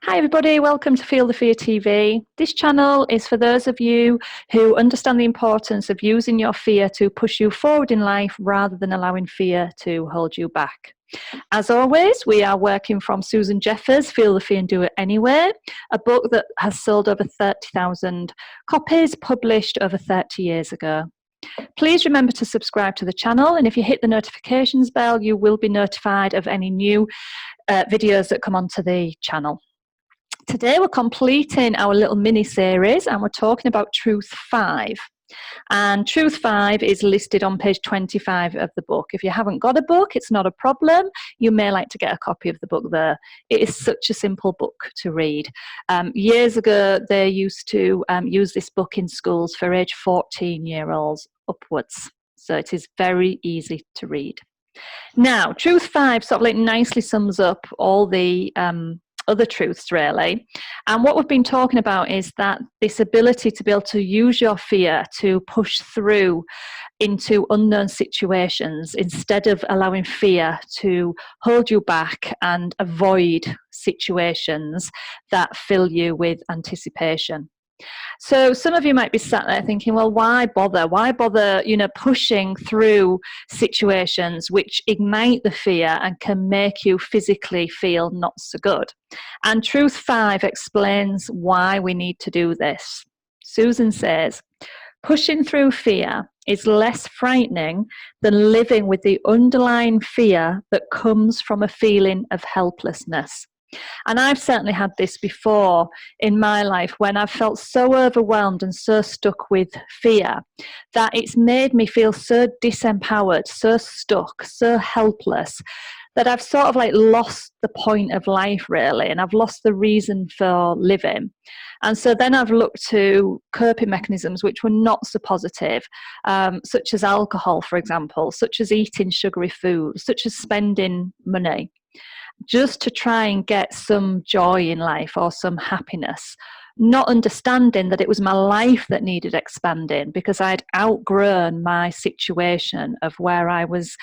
Hi everybody, welcome to Feel the Fear TV. This channel is for those of you who understand the importance of using your fear to push you forward in life rather than allowing fear to hold you back. As always, we are working from Susan Jeffers' Feel the Fear and Do It Anyway, a book that has sold over 30,000 copies, published over 30 years ago. Please remember to subscribe to the channel, and if you hit the notifications bell, you will be notified of any new videos that come onto the channel. Today we're completing our little mini-series and we're talking about Truth 5. And Truth 5 is listed on page 25 of the book. If you haven't got a book, it's not a problem. You may like to get a copy of the book there. It is such a simple book to read. Years ago, they used to use this book in schools for age 14-year-olds upwards. So it is very easy to read. Now, Truth 5 sort of like nicely sums up all the other truths, really. And what we've been talking about is that this ability to be able to use your fear to push through into unknown situations instead of allowing fear to hold you back and avoid situations that fill you with anticipation. So some of you might be sat there thinking, well, why bother? Why bother, pushing through situations which ignite the fear and can make you physically feel not so good? And Truth 5 explains why we need to do this. Susan says, pushing through fear is less frightening than living with the underlying fear that comes from a feeling of helplessness. And I've certainly had this before in my life when I've felt so overwhelmed and so stuck with fear that it's made me feel so disempowered, so stuck, so helpless that I've sort of like lost the point of life, really, and I've lost the reason for living. And so then I've looked to coping mechanisms which were not so positive, such as alcohol, for example, such as eating sugary food, such as spending money, just to try and get some joy in life or some happiness, not understanding that it was my life that needed expanding because I'd outgrown my situation of where I was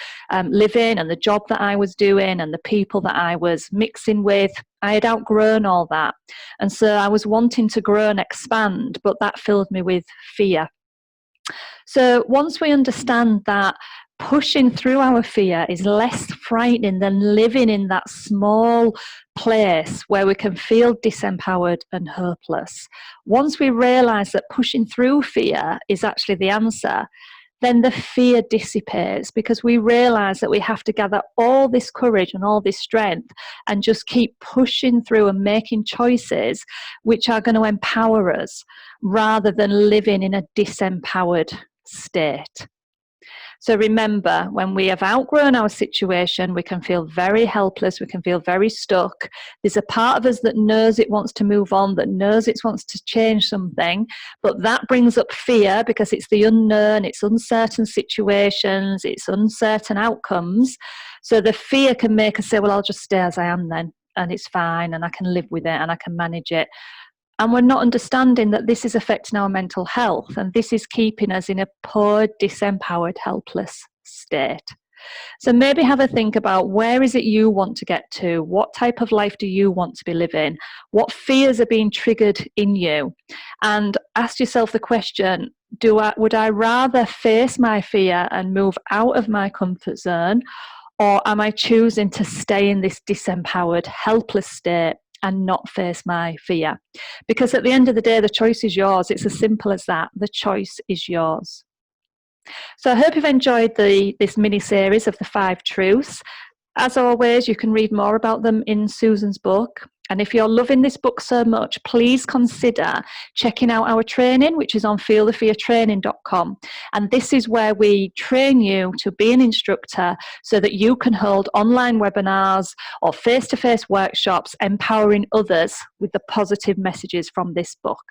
living and the job that I was doing and the people that I was mixing with. I had outgrown all that. And so I was wanting to grow and expand, but that filled me with fear. So once we understand that pushing through our fear is less frightening than living in that small place where we can feel disempowered and hopeless. Once we realize that pushing through fear is actually the answer, then the fear dissipates because we realize that we have to gather all this courage and all this strength and just keep pushing through and making choices which are going to empower us rather than living in a disempowered state. So remember, when we have outgrown our situation, we can feel very helpless, we can feel very stuck. There's a part of us that knows it wants to move on, that knows it wants to change something, but that brings up fear because it's the unknown, it's uncertain situations, it's uncertain outcomes. So the fear can make us say, well, I'll just stay as I am then, and it's fine, and I can live with it, and I can manage it. And we're not understanding that this is affecting our mental health, and this is keeping us in a poor, disempowered, helpless state. So maybe have a think about, where is it you want to get to? What type of life do you want to be living? What fears are being triggered in you? And ask yourself the question, would I rather face my fear and move out of my comfort zone, or am I choosing to stay in this disempowered, helpless state and not face my fear? Because at the end of the day, the choice is yours. It's as simple as that. The choice is yours. So I hope you've enjoyed this mini-series of the 5 truths. As always, you can read more about them in Susan's book. And if you're loving this book so much, please consider checking out our training, which is on feelthefeartraining.com. And this is where we train you to be an instructor so that you can hold online webinars or face-to-face workshops, empowering others with the positive messages from this book.